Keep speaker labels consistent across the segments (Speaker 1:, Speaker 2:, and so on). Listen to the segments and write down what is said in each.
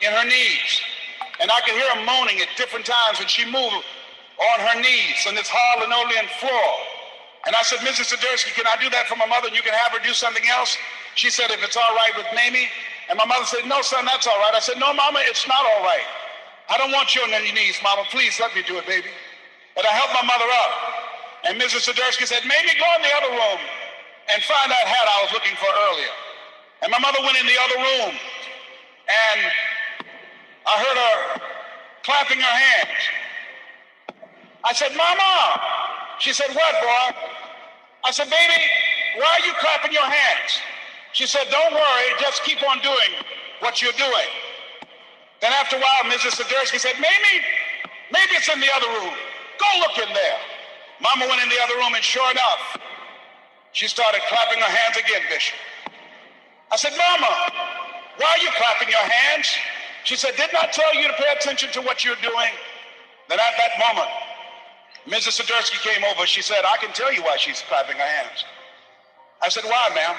Speaker 1: in her knees. And I could hear her moaning at different times when she moved on her knees on this hard linoleum floor. And I said, Mrs. Swiderski, can I do that for my mother and you can have her do something else? She said, if it's all right with Mamie. And my mother said, no, son, that's all right. I said, no, Mama, it's not all right. I don't want you on your knees, Mama. Please let me do it, baby. And I helped my mother up. And Mrs. Swiderski said, Mamie, go in the other room and find that hat I was looking for earlier. And my mother went in the other room and I heard her clapping her hands. I said, Mama. She said, what, boy? I said, baby, why are you clapping your hands? She said, don't worry, just keep on doing what you're doing. Then after a while, Mrs. Swiderski said, maybe it's in the other room. Go look in there. Mama went in the other room and sure enough, she started clapping her hands again, Bishop. I said, Mama, why are you clapping your hands? She said, didn't I tell you to pay attention to what you're doing? Then at that moment, Mrs. Swiderski came over. She said, I can tell you why she's clapping her hands. I said, why, ma'am?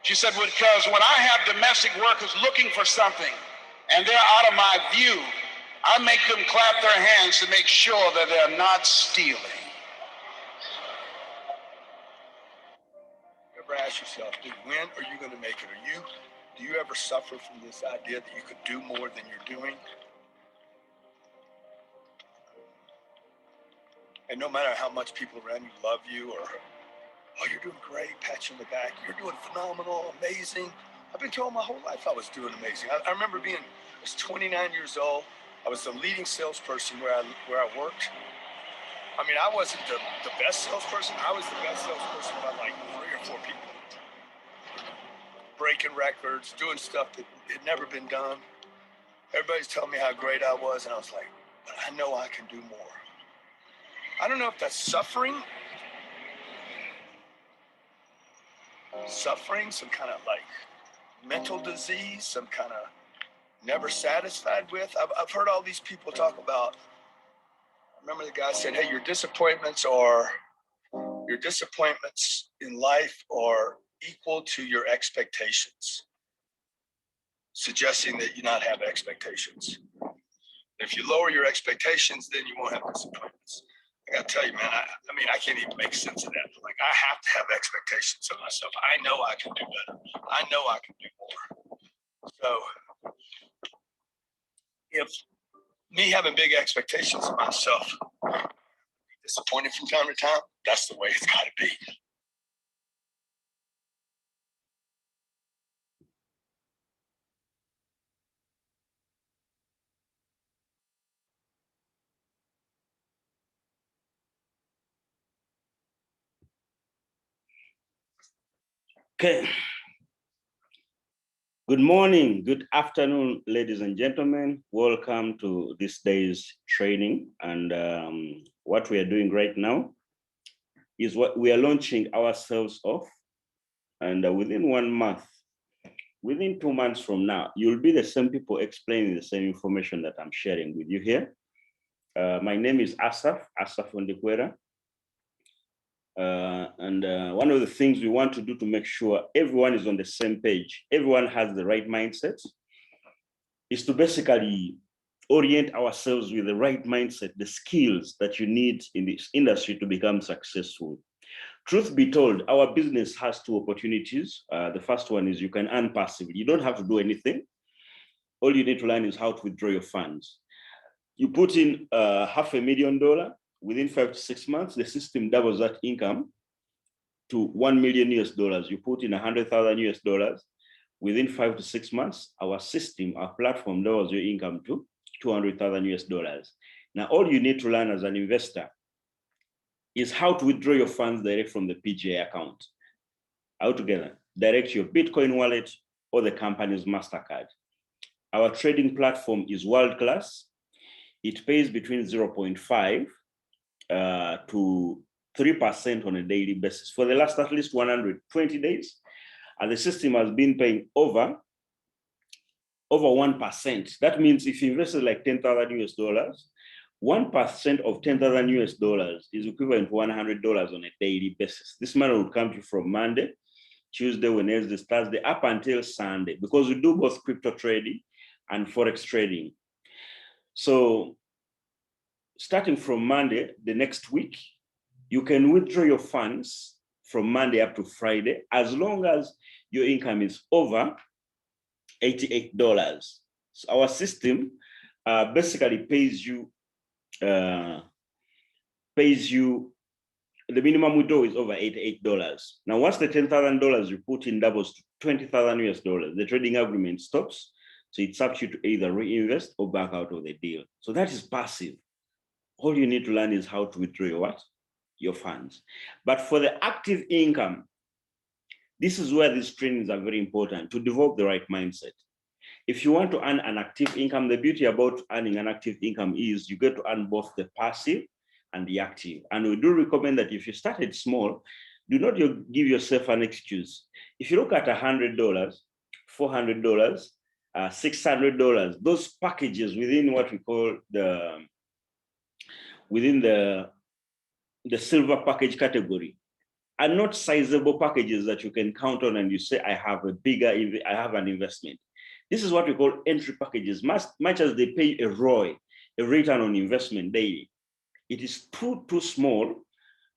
Speaker 1: She said, well, because when I have domestic workers looking for something and they're out of my view, I make them clap their hands to make sure that they're not stealing.
Speaker 2: Ever ask yourself, dude, when are you going to make it? Do you ever suffer from this idea that you could do more than you're doing? And no matter how much people around you love you or, oh, you're doing great, pat you on the back, you're doing phenomenal, amazing. I've been told my whole life I was doing amazing. I remember I was 29 years old. I was the leading salesperson where I worked. I mean, I wasn't the best salesperson. I was the best salesperson by like 3 or 4 people. Breaking records, doing stuff that had never been done. Everybody's telling me how great I was, and I was like, but I know I can do more. I don't know if that's suffering, some kind of like mental disease, some kind of never satisfied with. I've heard all these people talk about, I remember the guy said, hey, your disappointments in life are equal to your expectations, suggesting that you not have expectations. If you lower your expectations, then you won't have disappointments. I gotta tell you, man, I can't even make sense of that. Like, I have to have expectations of myself. I know I can do better. I know I can do more. So if me having big expectations of myself, disappointed from time to time, that's the way it's gotta be.
Speaker 3: Okay. Good morning, good afternoon, ladies and gentlemen. Welcome to this day's training. And what we are doing right now is what we are launching ourselves off. And within 1 month, within 2 months from now, you'll be the same people explaining the same information that I'm sharing with you here. My name is Asaf Ondekwera. One of the things we want to do to make sure everyone is on the same page, everyone has the right mindset, is to basically orient ourselves with the right mindset, the skills that you need in this industry to become successful. Truth be told, our business has 2 opportunities. The first one is you can earn passively. You don't have to do anything. All you need to learn is how to withdraw your funds. You put in $500,000. Within 5 to 6 months, the system doubles that income to $1 million US. You put in $100,000 US. Within 5 to 6 months, our system, our platform doubles your income to $200,000 US. Now, all you need to learn as an investor is how to withdraw your funds direct from the PGA account. Altogether, direct your Bitcoin wallet or the company's MasterCard. Our trading platform is world-class. It pays between 0.5 to 3% on a daily basis for the last at least 120 days. And the system has been paying over 1%. That means if you invested like $10,000 US, 1% of $10,000 US is equivalent to $100 on a daily basis. This money will come to you from Monday, Tuesday, Wednesday, Thursday, up until Sunday, because we do both crypto trading and Forex trading. So starting from Monday, the next week, you can withdraw your funds from Monday up to Friday, as long as your income is over $88. So our system basically pays you, the minimum withdrawal is over $88. Now, once the $10,000 you put in doubles to 20,000 US dollars, the trading agreement stops. So it's up to you to either reinvest or back out of the deal. So that is passive. All you need to learn is how to withdraw your what? Your funds. But for the active income, this is where these trainings are very important to develop the right mindset. If you want to earn an active income, the beauty about earning an active income is you get to earn both the passive and the active. And we do recommend that if you started small, do not give yourself an excuse. If you look at $100, $400, $600, those packages within what we call the silver package category are not sizable packages that you can count on and you say, I have an investment. This is what we call entry packages, much as they pay a ROI, a return on investment daily. It is too small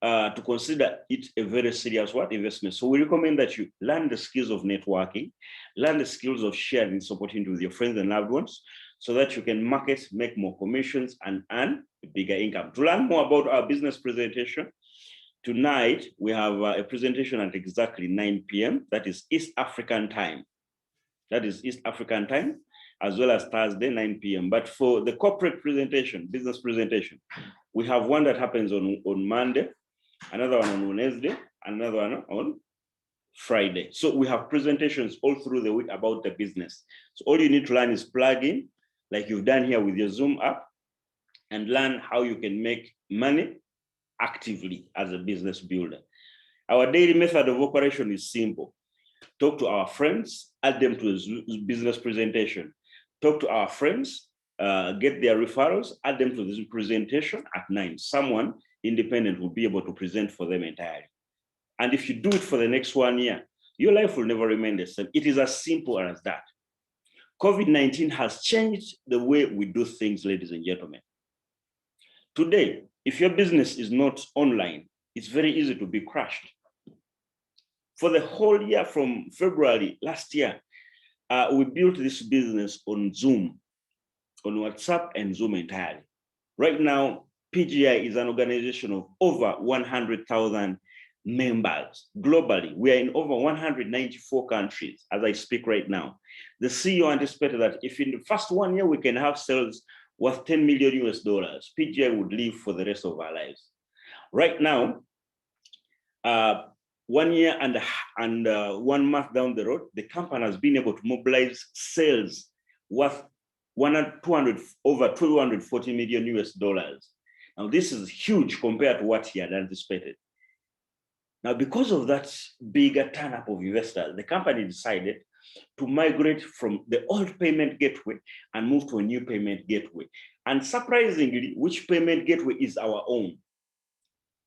Speaker 3: to consider it a very serious investment. So we recommend that you learn the skills of networking, learn the skills of sharing this opportunity with your friends and loved ones, so that you can market, make more commissions, and earn a bigger income. To learn more about our business presentation, tonight we have a presentation at exactly 9 p.m. That is East African time. As well as Thursday, 9 p.m. But for the corporate presentation, business presentation, we have one that happens on Monday, another one on Wednesday, another one on Friday. So we have presentations all through the week about the business. So all you need to learn is plug in, like you've done here with your Zoom app, and learn how you can make money actively as a business builder. Our daily method of operation is simple. Talk to our friends, add them to a business presentation. Talk to our friends, get their referrals, add them to this presentation at 9. Someone independent will be able to present for them entirely. And if you do it for the next 1 year, your life will never remain the same. It is as simple as that. COVID-19 has changed the way we do things, ladies and gentlemen. Today, if your business is not online, it's very easy to be crushed. For the whole year from February last year, we built this business on Zoom, on WhatsApp and Zoom entirely. Right now, PGI is an organization of over 100,000 members globally. We are in over 194 countries as I speak right now. The CEO anticipated that if in the first 1 year we can have sales worth 10 million US dollars, PGI would live for the rest of our lives. Right now, 1 year and 1 month down the road, the company has been able to mobilize sales worth over 240 million US dollars. Now, this is huge compared to what he had anticipated. Now, because of that bigger turn up of investors, the company decided to migrate from the old payment gateway and move to a new payment gateway. And surprisingly, which payment gateway is our own?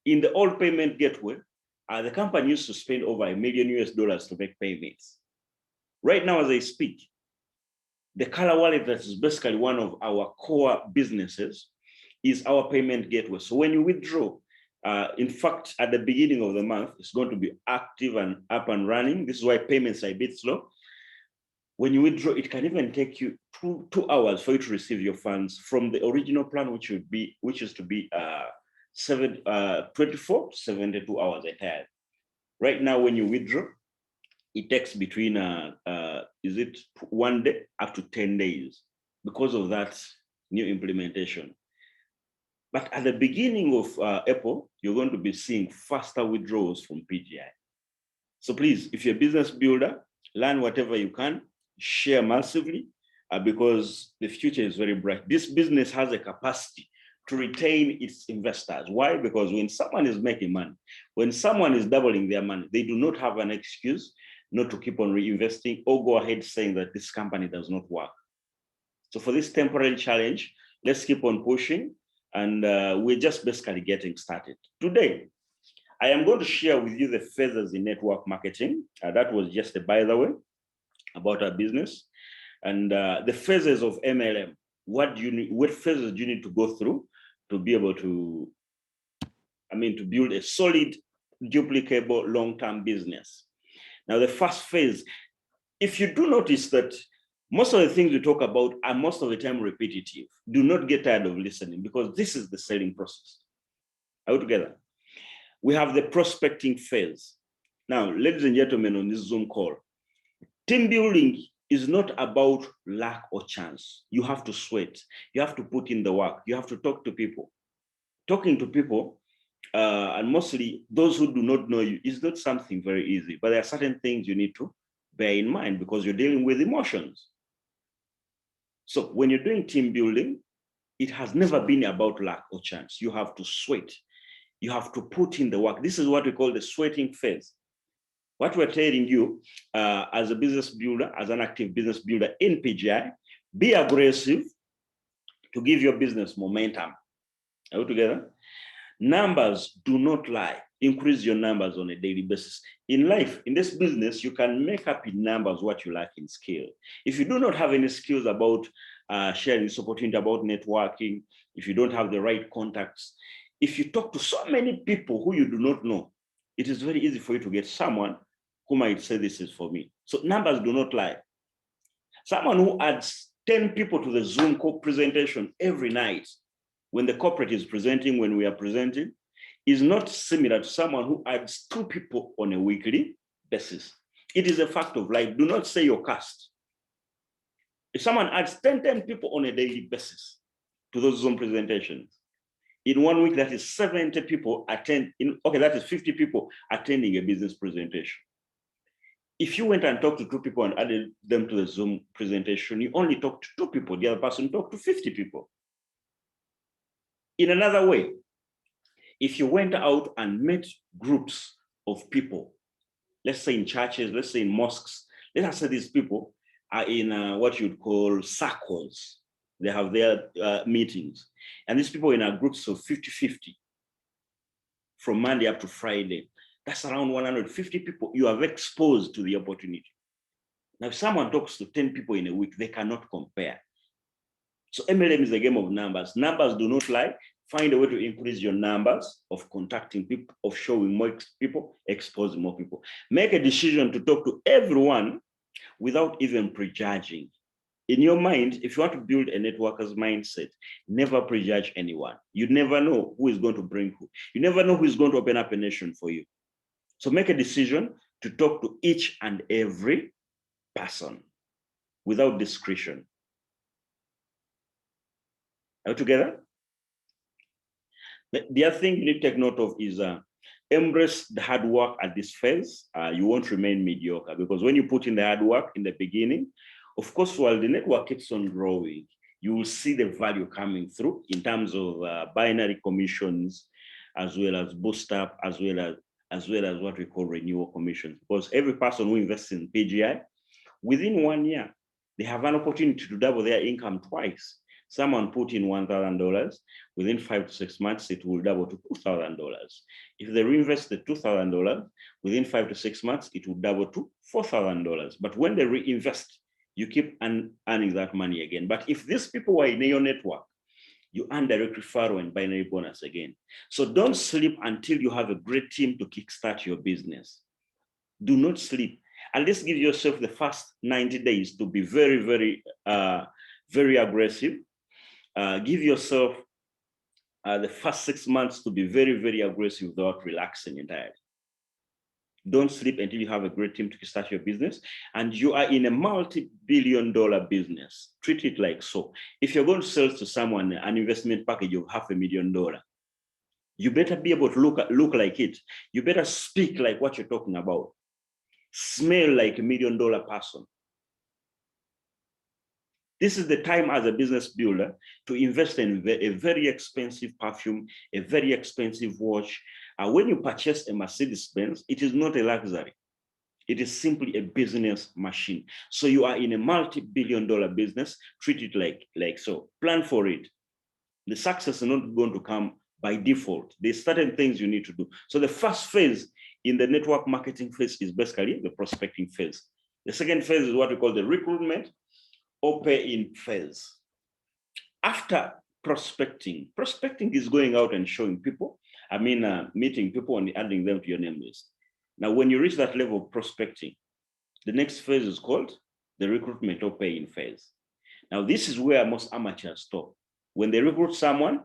Speaker 3: In the old payment gateway, the company used to spend over $1 million US dollars to make payments. Right now, as I speak, the Color Wallet, that is basically one of our core businesses, is our payment gateway. So when you withdraw, in fact, at the beginning of the month, it's going to be active and up and running. This is why payments are a bit slow. When you withdraw, it can even take you two hours for you to receive your funds from the original plan, which is to be 24 to 72 hours entirely. Right now, when you withdraw, it takes between 1 day up to 10 days because of that new implementation. But at the beginning of April, you're going to be seeing faster withdrawals from PGI. So please, if you're a business builder, learn whatever you can, share massively, because the future is very bright. This business has a capacity to retain its investors. Why? Because when someone is making money, when someone is doubling their money, they do not have an excuse not to keep on reinvesting or go ahead saying that this company does not work. So for this temporary challenge, let's keep on pushing, and we're just basically getting started. Today, I am going to share with you the feathers in network marketing. That was just a by the way about our business. And the phases of MLM, what phases do you need to go through to be able to, to build a solid, duplicable, long-term business? Now, the first phase, if you do notice that most of the things we talk about are most of the time repetitive, do not get tired of listening, because this is the selling process. Are we together? We have the prospecting phase. Now, ladies and gentlemen, on this Zoom call, team building is not about luck or chance. You have to sweat. You have to put in the work. You have to talk to people. Talking to people, and mostly those who do not know you, is not something very easy, but there are certain things you need to bear in mind because you're dealing with emotions. So when you're doing team building, it has never been about luck or chance. You have to sweat. You have to put in the work. This is what we call the sweating phase. What we're telling you as a business builder, as an active business builder in PGI, be aggressive to give your business momentum. Are we together? Numbers do not lie. Increase your numbers on a daily basis. In life, in this business, you can make up in numbers what you lack in skill. If you do not have any skills about sharing this opportunity, about networking, if you don't have the right contacts, if you talk to so many people who you do not know, it is very easy for you to get someone who might say, this is for me. So numbers do not lie. Someone who adds 10 people to the Zoom presentation every night, when the corporate is presenting, when we are presenting, is not similar to someone who adds 2 people on a weekly basis. It is a fact of life. Do not say you're cursed. If someone adds 10 people on a daily basis to those Zoom presentations, in 1 week, that is 70 people that is 50 people attending a business presentation. If you went and talked to 2 people and added them to the Zoom presentation, you only talked to 2 people, the other person talked to 50 people. In another way, if you went out and met groups of people, let's say in churches, let's say in mosques, let us say these people are in what you'd call circles. They have their meetings. And these people in groups of 50-50 from Monday up to Friday. That's around 150 people you have exposed to the opportunity. Now, if someone talks to 10 people in a week, they cannot compare. So MLM is a game of numbers. Numbers do not lie. Find a way to increase your numbers of contacting people, of showing more people, exposing more people. Make a decision to talk to everyone without even prejudging. In your mind, if you want to build a networker's mindset, never prejudge anyone. You never know who is going to bring who. You never know who is going to open up a nation for you. So make a decision to talk to each and every person without discretion. Are we together? The other thing you need to take note of is embrace the hard work at this phase. You won't remain mediocre, because when you put in the hard work in the beginning, of course, while the network keeps on growing, you will see the value coming through in terms of binary commissions, as well as boost up, as well as what we call renewal commissions. Because every person who invests in PGI, within 1 year, they have an opportunity to double their income twice. Someone put in $1,000, within 5 to 6 months, it will double to $2,000. If they reinvest the $2,000, within 5 to 6 months, it will double to $4,000. But when they reinvest, you keep earning that money again. But if these people were in your network, you earn direct referral and binary bonus again. So don't sleep until you have a great team to kickstart your business. Do not sleep. At least give yourself the first 90 days to be very, very, very aggressive. Give yourself the first 6 months to be very, very aggressive without relaxing entirely. Don't sleep until you have a great team to start your business. And you are in a multi-billion-dollar business. Treat it like so. If you're going to sell to someone an investment package of $500,000, you better be able to look like it. You better speak like what you're talking about. Smell like $1 million person. This is the time as a business builder to invest in a very expensive perfume, a very expensive watch. When you purchase a Mercedes-Benz, it is not a luxury. It is simply a business machine. So you are in a multi-billion-dollar business. Treat it like so. Plan for it. The success is not going to come by default. There's certain things you need to do. So the first phase in the network marketing phase is basically the prospecting phase. The second phase is what we call the recruitment or pay-in phase. After prospecting is going out and showing people, meeting people and adding them to your name list. Now, when you reach that level of prospecting, the next phase is called the recruitment or pay-in phase. Now, this is where most amateurs stop. When they recruit someone,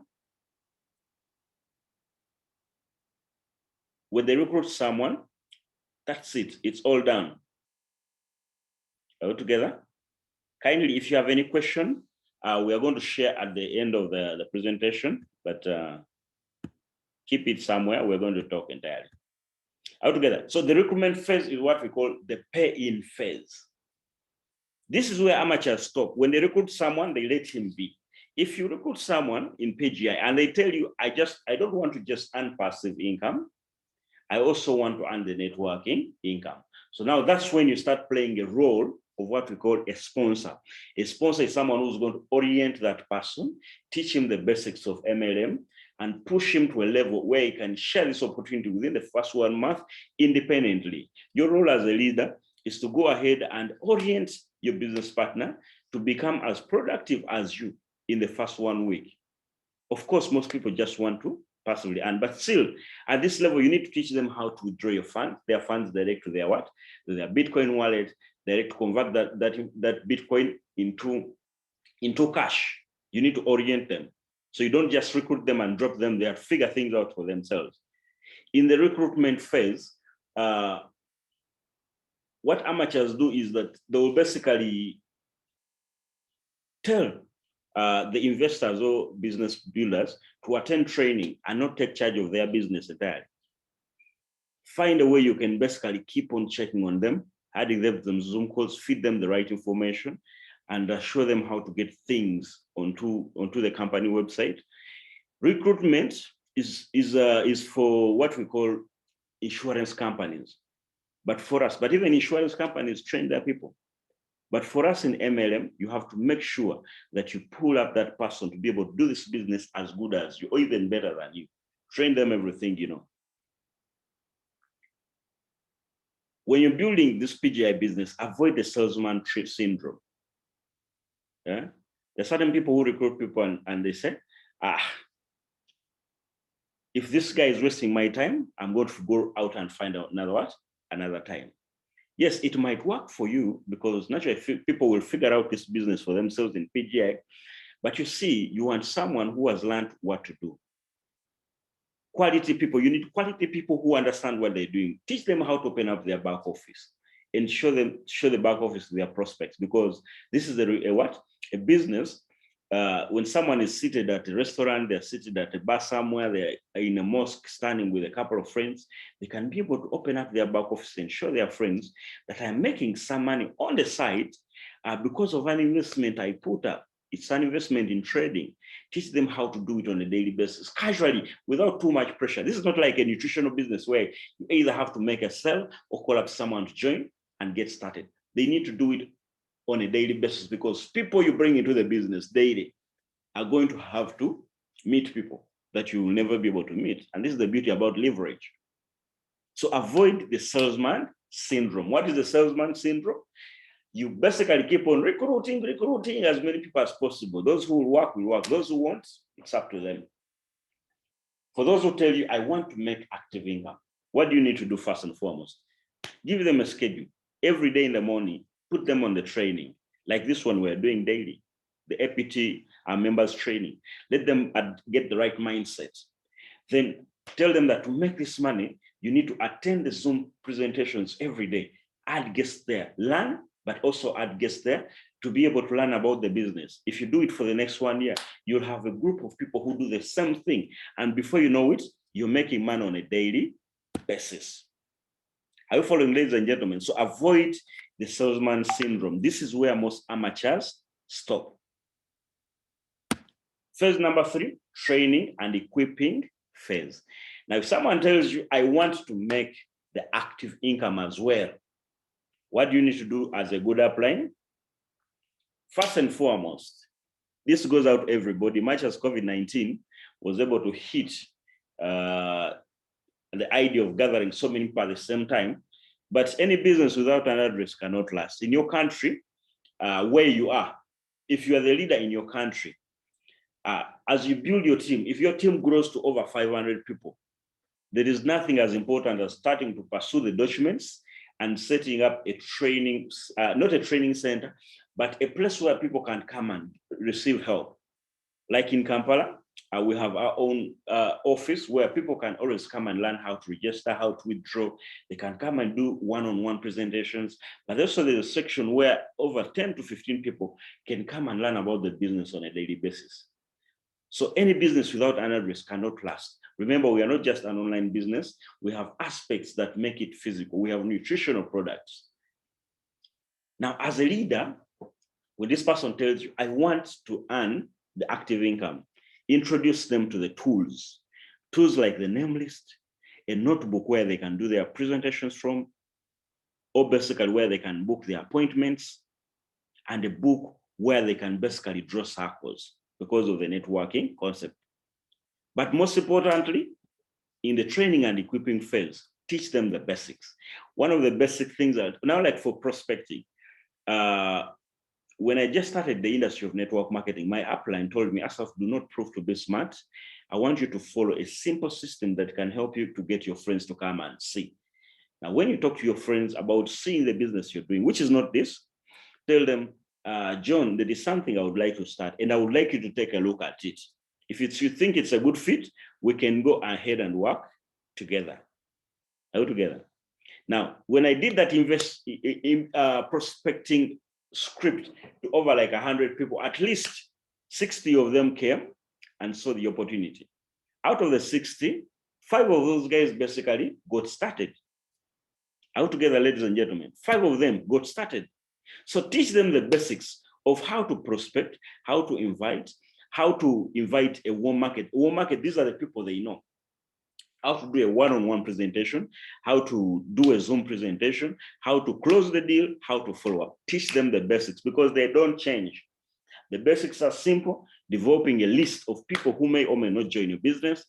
Speaker 3: that's it. It's all done. All together? Kindly, if you have any question, we are going to share at the end of the presentation, but keep it somewhere. We're going to talk entirely. All together. So the recruitment phase is what we call the pay-in phase. This is where amateurs stop. When they recruit someone, they let him be. If you recruit someone in PGI and they tell you, I don't want to just earn passive income, I also want to earn the networking income. So now that's when you start playing a role of what we call a sponsor. A sponsor is someone who's going to orient that person, teach him the basics of MLM, and push him to a level where he can share this opportunity within the first 1 month independently. Your role as a leader is to go ahead and orient your business partner to become as productive as you in the first 1 week. Of course, most people just want to passively earn, but still at this level, you need to teach them how to withdraw their funds direct to their what? To their Bitcoin wallet, direct to convert that Bitcoin into cash. You need to orient them. So you don't just recruit them and drop them there, figure things out for themselves. In the recruitment phase, what amateurs do is that they will basically tell the investors or business builders to attend training and not take charge of their business entirely. Find a way you can basically keep on checking on them, adding them to some Zoom calls, feed them the right information, and show them how to get things onto the company website. Recruitment is for what we call insurance companies. But even insurance companies train their people. But for us in MLM, you have to make sure that you pull up that person to be able to do this business as good as you, or even better than you. Train them everything you know. When you're building this PGI business, avoid the salesman syndrome. Yeah? There are certain people who recruit people and they say, if this guy is wasting my time, I'm going to go out and find out another time. Yes, it might work for you because naturally people will figure out this business for themselves in PGI, but you see, you want someone who has learned what to do. Quality people, you need quality people who understand what they're doing. Teach them how to open up their back office and show the back office to their prospects, because this is a business. When someone is seated at a restaurant, they're seated at a bar somewhere, they're in a mosque standing with a couple of friends, they can be able to open up their back office and show their friends that I'm making some money on the side because of an investment I put up. It's an investment in trading. Teach them how to do it on a daily basis, casually, without too much pressure. This is not like a nutritional business where you either have to make a sell or call up someone to join and get started. They need to do it on a daily basis, because people you bring into the business daily are going to have to meet people that you will never be able to meet. And this is the beauty about leverage. So avoid the salesman syndrome. What is the salesman syndrome? You basically keep on recruiting as many people as possible. Those who will work. Those who won't, it's up to them. For those who tell you, I want to make active income, what do you need to do first and foremost? Give them a schedule. Every day in the morning, put them on the training, like this one we're doing daily, the APT, our members training. Let them get the right mindset. Then tell them that to make this money, you need to attend the Zoom presentations every day. Add guests there, learn, but also add guests there to be able to learn about the business. If you do it for the next 1 year, you'll have a group of people who do the same thing. And before you know it, you're making money on a daily basis. Are you following, ladies and gentlemen? So avoid the salesman syndrome. This is where most amateurs stop. Phase number 3, training and equipping phase. Now, if someone tells you, I want to make the active income as well, what do you need to do as a good upline? First and foremost, this goes out to everybody, much as COVID-19 was able to hit the idea of gathering so many people at the same time. But any business without an address cannot last. In your country, where you are, if you are the leader in your country, as you build your team, if your team grows to over 500 people, there is nothing as important as starting to pursue the documents and setting up a training, not a training center, but a place where people can come and receive help. Like in Kampala, we have our own office where people can always come and learn how to register, how to withdraw. They can come and do one-on-one presentations. But also there's a section where over 10 to 15 people can come and learn about the business on a daily basis. So any business without an address cannot last. Remember, we are not just an online business. We have aspects that make it physical. We have nutritional products. Now, as a leader, when this person tells you, I want to earn the active income, introduce them to the tools like the name list, a notebook where they can do their presentations from, or basically where they can book their appointments, and a book where they can basically draw circles because of the networking concept. But most importantly, in the training and equipping phase, teach them the basics. One of the basic things that now, like for prospecting, when I just started the industry of network marketing, my upline told me, Asaf, do not prove to be smart. I want you to follow a simple system that can help you to get your friends to come and see. Now, when you talk to your friends about seeing the business you're doing, which is not this, tell them, John, there is something I would like to start, and I would like you to take a look at it. If you think it's a good fit, we can go ahead and work together. All together. Now, when I did that prospecting script to over like 100 people, at least 60 of them came and saw the opportunity. Out of the 60, 5 of those guys basically got started. Altogether, ladies and gentlemen, 5 of them got started. So teach them the basics of how to prospect, how to invite a warm market. Warm market, these are the people they know. How to do a one-on-one presentation, how to do a Zoom presentation, how to close the deal, how to follow up. Teach them the basics because they don't change. The basics are simple: developing a list of people who may or may not join your business,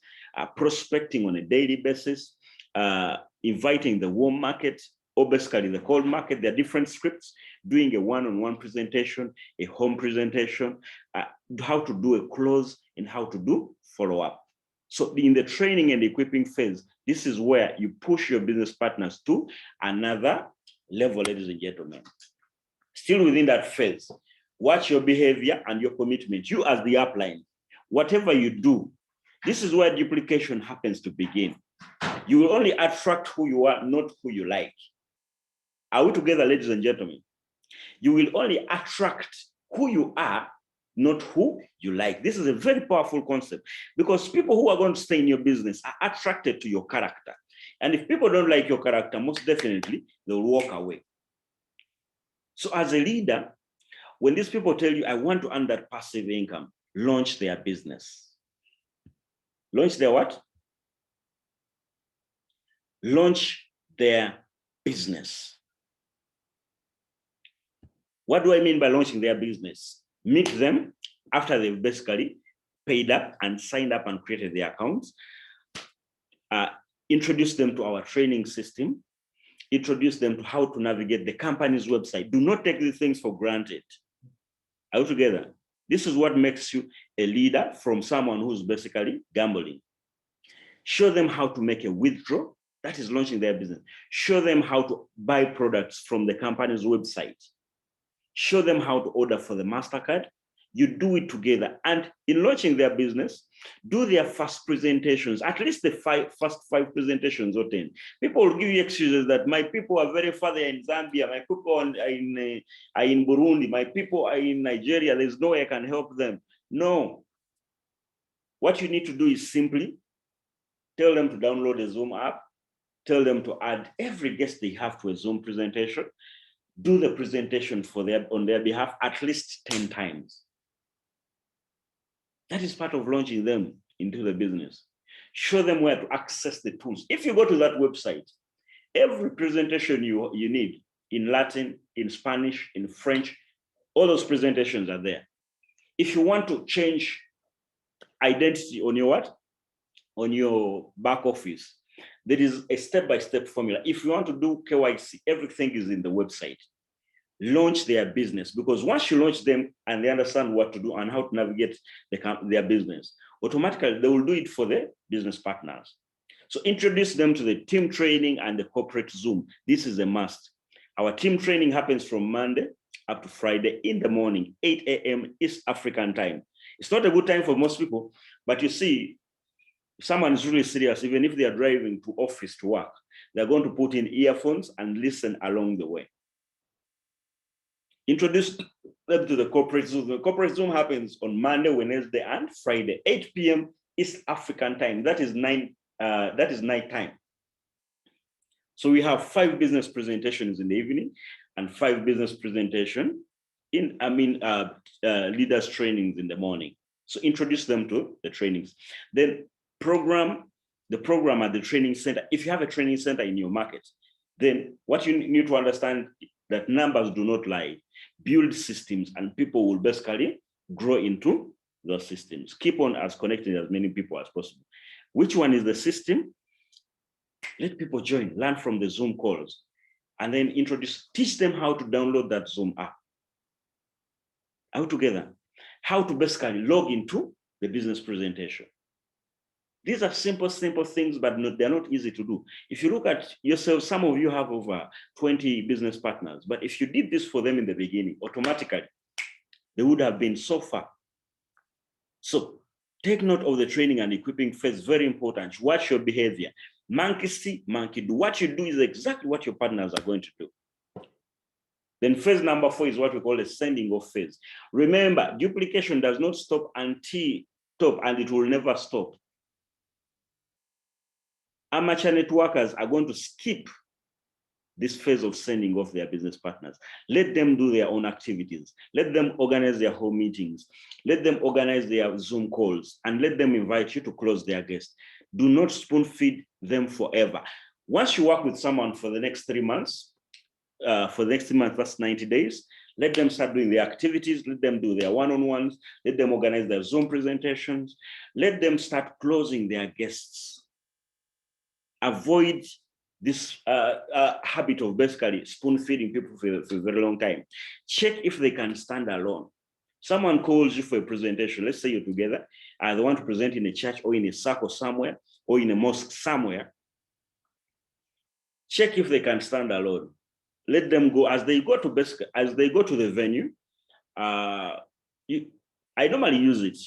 Speaker 3: prospecting on a daily basis, inviting the warm market, or basically the cold market. There are different scripts, doing a one-on-one presentation, a home presentation, how to do a close, and how to do follow-up. So in the training and equipping phase, this is where you push your business partners to another level, ladies and gentlemen. Still within that phase, watch your behavior and your commitment. You as the upline, whatever you do, this is where duplication happens to begin. You will only attract who you are, not who you like. Are we together, ladies and gentlemen? You will only attract who you are, not who you like. This is a very powerful concept because people who are going to stay in your business are attracted to your character. And if people don't like your character, most definitely they'll walk away. So as a leader, when these people tell you, I want to earn that passive income, launch their business. Launch their what? Launch their business. What do I mean by launching their business? Meet them after they've basically paid up and signed up and created their accounts. Introduce them to our training system. Introduce them to how to navigate the company's website. Do not take these things for granted. Altogether, this is what makes you a leader from someone who's basically gambling. Show them how to make a withdrawal. That is launching their business. Show them how to buy products from the company's website. Show them how to order for the MasterCard. You do it together. And in launching their business, do their first presentations, at least the first 5 presentations or 10. People will give you excuses that my people are very far, they're in Zambia, my people are in Burundi, my people are in Nigeria, there's no way I can help them. No. What you need to do is simply tell them to download a Zoom app, tell them to add every guest they have to a Zoom presentation, do the presentation on their behalf at least 10 times. That is part of launching them into the business. Show them where to access the tools. If you go to that website, every presentation you need in Latin, in Spanish, in French, all those presentations are there. If you want to change identity on your what? On your back office, there is a step-by-step formula. If you want to do KYC, everything is in the website. launch their business, because once you launch them and they understand what to do and how to navigate their business, automatically they will do it for their business partners. So introduce them to the team training and the corporate Zoom. This is a must. Our team training happens from Monday up to Friday in the morning, 8 a.m. East African time. It's not a good time for most people, but you see, if someone is really serious, even if they are driving to office to work, they're going to put in earphones and listen along the way. Introduce them to the corporate Zoom. The corporate Zoom happens on Monday, Wednesday, and Friday, 8 p.m. East African time. That is night time. So we have 5 business presentations in the evening and 5 business presentation leaders trainings in the morning. So introduce them to the trainings. Then the program at the training center. If you have a training center in your market, then what you need to understand that numbers do not lie. Build systems and people will basically grow into those systems. Keep on as connecting as many people as possible. Which one is the system? Let people join, learn from the Zoom calls, and then teach them how to download that Zoom app. Altogether, how to basically log into the business presentation. These are simple things, but they're not easy to do. If you look at yourself, some of you have over 20 business partners, but if you did this for them in the beginning, automatically, they would have been so far. So take note of the training and equipping phase, very important. Watch your behavior. Monkey see, monkey do. What you do is exactly what your partners are going to do. Then phase number 4 is what we call a sending off phase. Remember, duplication does not stop until top, and it will never stop. Amateur networkers are going to skip this phase of sending off their business partners. Let them do their own activities. Let them organize their home meetings. Let them organize their Zoom calls, and let them invite you to close their guests. Do not spoon feed them forever. Once you work with someone for the next 3 months, that's 90 days, let them start doing their activities, let them do their one-on-ones, let them organize their Zoom presentations, let them start closing their guests. Avoid this habit of basically spoon feeding people for a very long time. Check if they can stand alone. Someone calls you for a presentation, let's say you're together, they want to present in a church or in a circle somewhere, or in a mosque somewhere. Check if they can stand alone. Let them go as they go to the venue. I normally use it.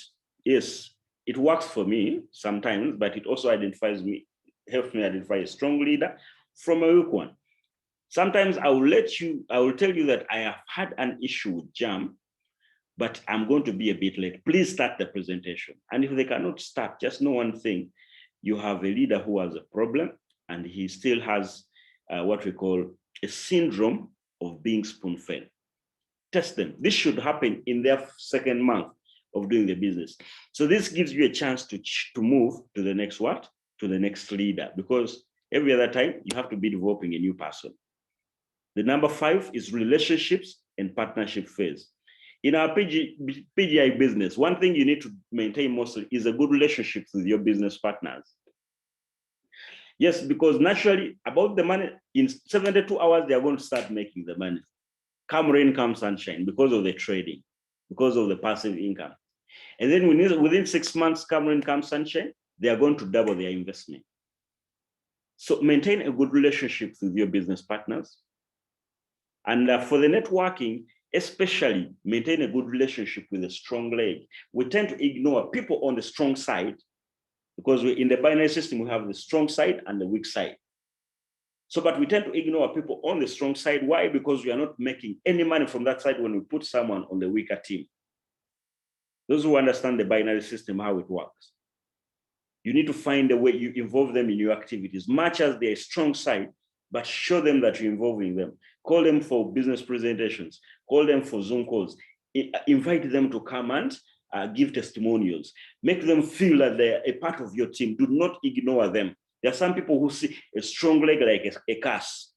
Speaker 3: Yes, it works for me sometimes, but it also helps me identify a strong leader from a weak one. Sometimes I will tell you that I have had an issue with Jam, but I'm going to be a bit late. Please start the presentation. And if they cannot start, just know one thing: you have a leader who has a problem, and he still has what we call a syndrome of being spoon-fed. Test them. This should happen in their second month of doing the business. So this gives you a chance to move to the next to the next leader, because every other time you have to be developing a new person. The number 5 is relationships and partnership phase. In our PGI business, one thing you need to maintain mostly is a good relationship with your business partners. Yes, because naturally about the money, in 72 hours, they are going to start making the money. Come rain, come sunshine, because of the trading, because of the passive income. And then within 6 months, come rain, come sunshine, they are going to double their investment. So maintain a good relationship with your business partners. And for the networking, especially maintain a good relationship with a strong leg. We tend to ignore people on the strong side, because in the binary system, we have the strong side and the weak side. So, but we tend to ignore people on the strong side. Why? Because we are not making any money from that side when we put someone on the weaker team. Those who understand the binary system, how it works. You need to find a way you involve them in your activities, much as their strong side, but show them that you're involving them. Call them for business presentations, call them for Zoom calls, invite them to come and give testimonials, make them feel that they're a part of your team. Do not ignore them. There are some people who see a strong leg like a curse.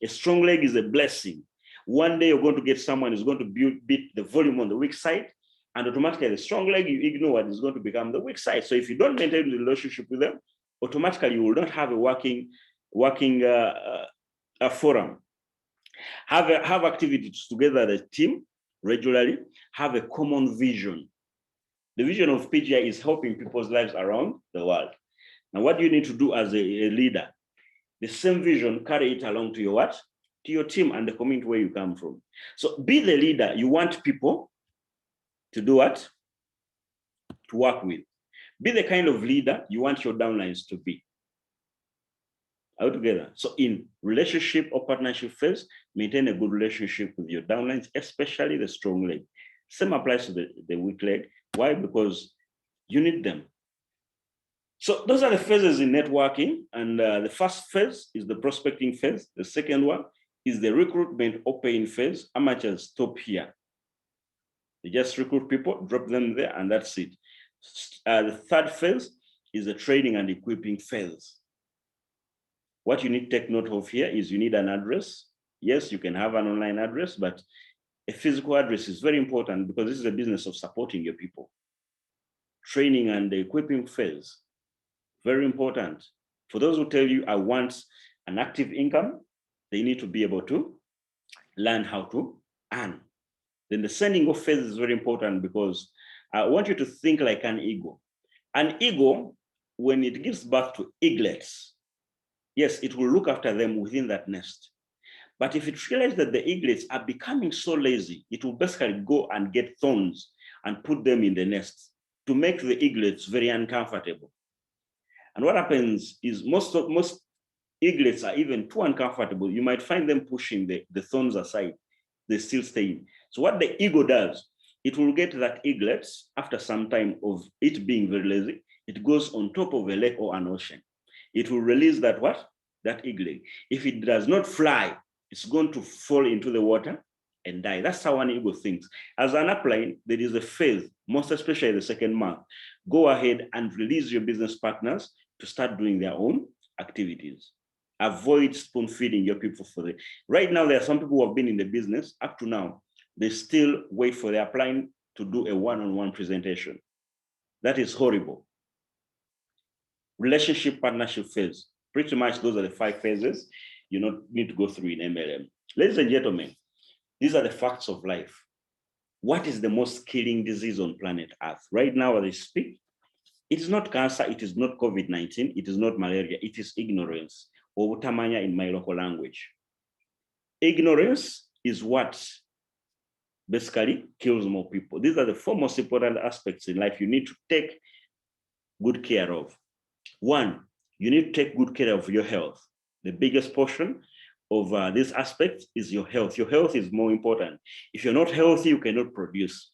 Speaker 3: A strong leg is a blessing. One day you're going to get someone who's going to beat the volume on the weak side, and automatically the strong leg you ignore is going to become the weak side. So if you don't maintain the relationship with them, automatically you will not have a working forum. Have activities together as a team regularly. Have a common vision. The vision of PGI is helping people's lives around the world. Now, what do you need to do as a leader? The same vision, carry it along to your what? To your team and the community where you come from. So be the leader. You want people to do what? To work with. Be the kind of leader you want your downlines to be. All together. So in relationship or partnership phase, maintain a good relationship with your downlines, especially the strong leg. Same applies to the weak leg. Why? Because you need them. So those are the phases in networking. And the first phase is the prospecting phase. The second one is the recruitment or paying phase. Amateurs stop here. They just recruit people, drop them there, and that's it. The third phase is the training and equipping phase. What you need to take note of here is you need an address. Yes, you can have an online address, but a physical address is very important because this is a business of supporting your people. Training and the equipping phase, very important. For those who tell you, I want an active income, they need to be able to learn how to earn. Then the sending off phase is very important because I want you to think like an eagle. An eagle, when it gives birth to eaglets, yes, it will look after them within that nest. But if it realizes that the eaglets are becoming so lazy, it will basically go and get thorns and put them in the nest to make the eaglets very uncomfortable. And what happens is most eaglets are even too uncomfortable. You might find them pushing the thorns aside. They still stay in. So what the eagle does, it will get that eaglet after some time of it being very lazy. It goes on top of a lake or an ocean. It will release that what? That eaglet. If it does not fly, it's going to fall into the water and die. That's how an eagle thinks. As an upline, there is a phase, most especially the second month. Go ahead and release your business partners to start doing their own activities. Avoid spoon feeding your people for the. Right now, there are some people who have been in the business up to now. They still wait for their upline to do a one-on-one presentation. That is horrible. Relationship partnership phase. Pretty much those are the 5 phases you need to go through in MLM. Ladies and gentlemen, these are the facts of life. What is the most killing disease on planet Earth? Right now, as I speak, it is not cancer, it is not COVID-19, it is not malaria, it is ignorance, or utamanya in my local language. Ignorance is what basically kills more people. These are the 4 most important aspects in life you need to take good care of. 1, you need to take good care of your health. The biggest portion of this aspect is your health. Your health is more important. If you're not healthy, you cannot produce.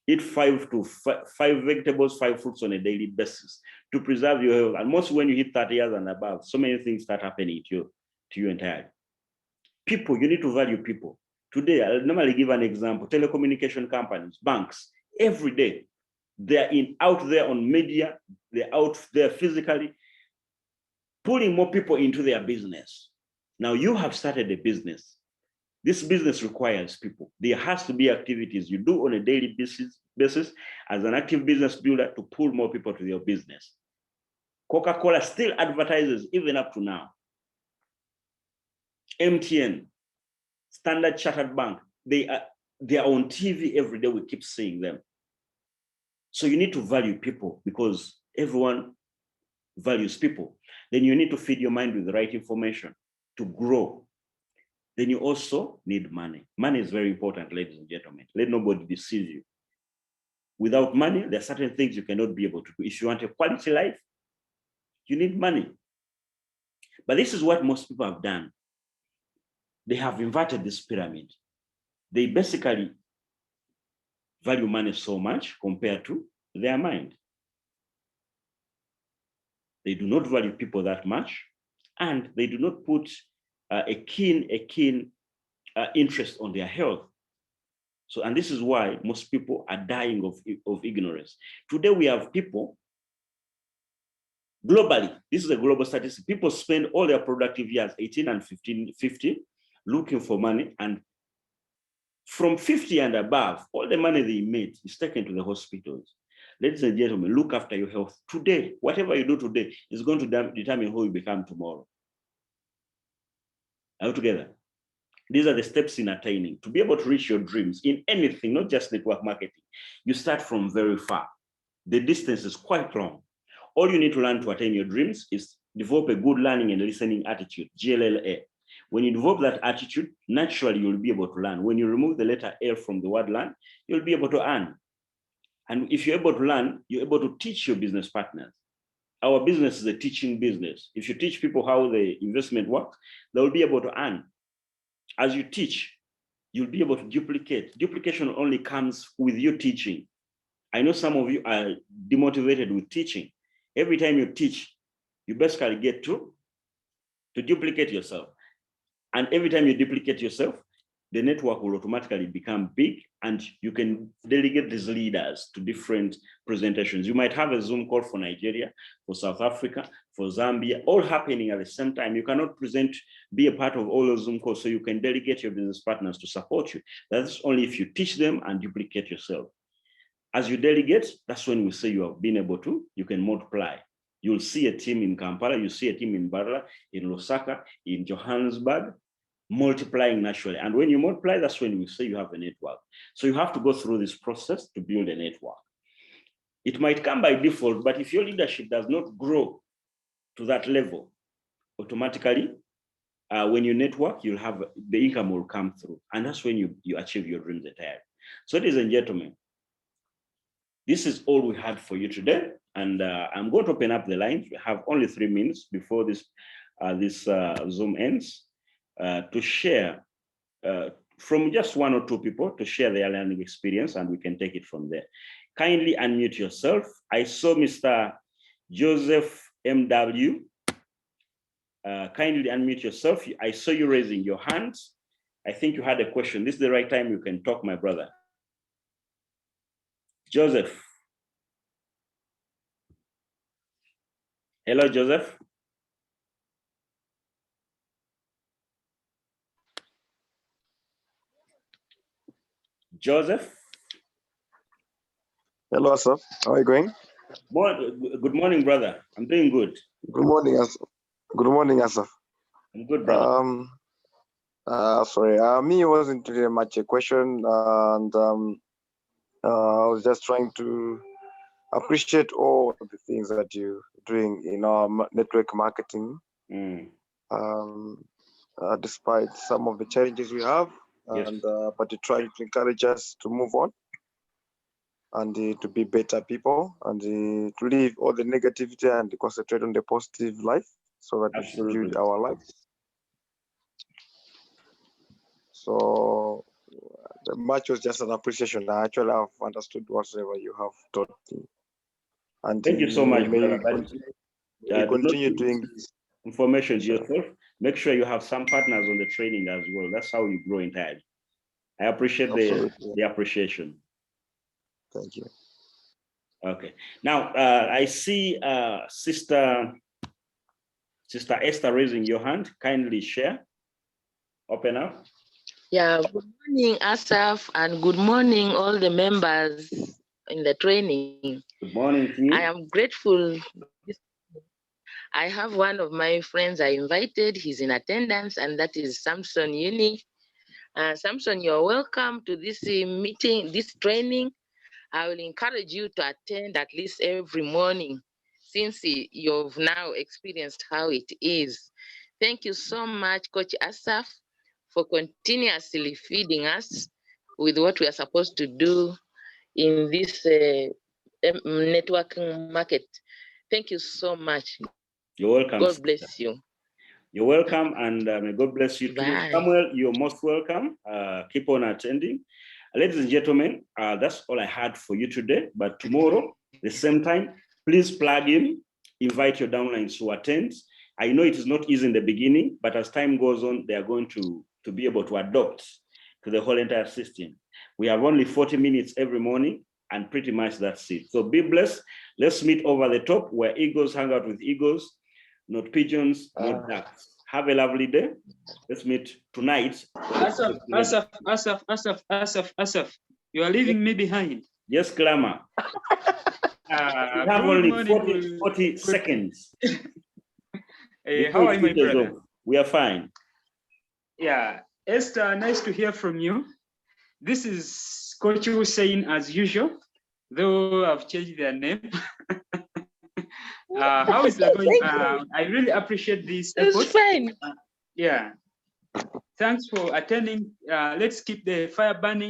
Speaker 3: Eat 5 vegetables, 5 fruits on a daily basis to preserve your health. And mostly when you hit 30 years and above, so many things start happening to you entirely. People, you need to value people. Today, I'll normally give an example. Telecommunication companies, banks, every day, they're out there on media, they're out there physically, pulling more people into their business. Now you have started a business. This business requires people. There has to be activities you do on a daily basis as an active business builder to pull more people to your business. Coca-Cola still advertises even up to now. MTN, Standard Chartered Bank, they are on TV every day. We keep seeing them. So you need to value people because everyone values people. Then you need to feed your mind with the right information to grow. Then you also need money. Money is very important, ladies and gentlemen. Let nobody deceive you. Without money, there are certain things you cannot be able to do. If you want a quality life, you need money. But this is what most people have done. They have inverted this pyramid. They basically value money so much compared to their mind. They do not value people that much, and they do not put a keen interest on their health. So, and this is why most people are dying of ignorance. Today, we have people globally. This is a global statistic. People spend all their productive years, 18 and 50, looking for money, and from 50 and above, all the money they made is taken to the hospitals. Ladies and gentlemen, look after your health today. Whatever you do today is going to determine who you become tomorrow. Are you together? These are the steps in attaining. To be able to reach your dreams in anything, not just network marketing, you start from very far. The distance is quite long. All you need to learn to attain your dreams is develop a good learning and listening attitude, GLLA. When you develop that attitude, naturally you'll be able to learn. When you remove the letter L from the word learn, you'll be able to earn. And if you're able to learn, you're able to teach your business partners. Our business is a teaching business. If you teach people how the investment works, they'll be able to earn. As you teach, you'll be able to duplicate. Duplication only comes with you teaching. I know some of you are demotivated with teaching. Every time you teach, you basically get to duplicate yourself. And every time you duplicate yourself, the network will automatically become big, and you can delegate these leaders to different presentations. You might have a Zoom call for Nigeria, for South Africa, for Zambia, all happening at the same time. You cannot be a part of all those Zoom calls, so you can delegate your business partners to support you. That's only if you teach them and duplicate yourself. As you delegate, that's when we say you have been able to, you can multiply. You'll see a team in Kampala, you see a team in Barla, in Lusaka, in Johannesburg, multiplying naturally. And when you multiply, that's when we say you have a network. So you have to go through this process to build a network. It might come by default, but if your leadership does not grow to that level, automatically, when you network, you'll have, the income will come through. And that's when you achieve your dreams entirely. So ladies and gentlemen, this is all we had for you today. And I'm going to open up the lines. We have only 3 minutes before this Zoom ends. To share from just 1 or 2 people to share their learning experience, and we can take it from there. Kindly unmute yourself. I saw Mr. Joseph MW. Kindly unmute yourself. I saw you raising your hands. I think you had a question. This is the right time you can talk, my brother. Joseph. Hello, Joseph. Joseph.
Speaker 4: Hello, Asaf. How are you going?
Speaker 3: Good morning, brother. I'm doing good.
Speaker 4: Good morning, Asaf. Good morning, Asaf.
Speaker 3: I'm good, brother.
Speaker 4: Sorry, me wasn't really much a question, and I was just trying to appreciate all the things that you're doing in our network marketing. Despite some of the challenges we have,
Speaker 3: Yes.
Speaker 4: and but you try to encourage us to move on and to be better people, and to leave all the negativity and concentrate on the positive life, so that we should build our lives. So the match was just an appreciation. I actually have understood whatever you have taught me. And
Speaker 3: thank you so much, brother.
Speaker 4: Continue doing this.
Speaker 3: Information to yourself. Make sure you have some partners on the training as well. That's how you grow entirely. I appreciate the appreciation.
Speaker 4: Thank you.
Speaker 3: Okay. Now I see Sister Esther raising your hand. Kindly share. Open up.
Speaker 5: Yeah, good morning, Asaf, and good morning, all the members in the training.
Speaker 3: Good morning to you.
Speaker 5: I am grateful. I have one of my friends I invited. He's in attendance, and that is Samson Uni. Samson, you're welcome to this meeting, this training. I will encourage you to attend at least every morning, since you've now experienced how it is. Thank you so much, Coach Asaf, for continuously feeding us with what we are supposed to do in this networking market. Thank you so much.
Speaker 3: You're welcome.
Speaker 5: God bless you.
Speaker 3: You're welcome, and may God bless you too.
Speaker 5: Bye.
Speaker 3: Samuel, you're most welcome. Keep on attending. Ladies and gentlemen, that's all I had for you today. But tomorrow, the same time, please plug in, invite your downlines to attend. I know it is not easy in the beginning, but as time goes on, they are going to be able to adopt to the whole entire system. We have only 40 minutes every morning, and pretty much that's it. So be blessed. Let's meet over the top where eagles hang out with eagles, not pigeons, not ducks. Have a lovely day. Let's meet tonight.
Speaker 6: Asaf, you are leaving me behind.
Speaker 3: Yes, Clama. We have only 40 seconds.
Speaker 6: How are you, my brother?
Speaker 3: We are fine.
Speaker 6: Yeah, Esther, nice to hear from you. This is Coach Hussein as usual, though I've changed their name. How is that going? I really appreciate this
Speaker 5: It's
Speaker 6: effort.
Speaker 5: fine.
Speaker 6: Yeah. Thanks for attending. Let's keep the fire burning.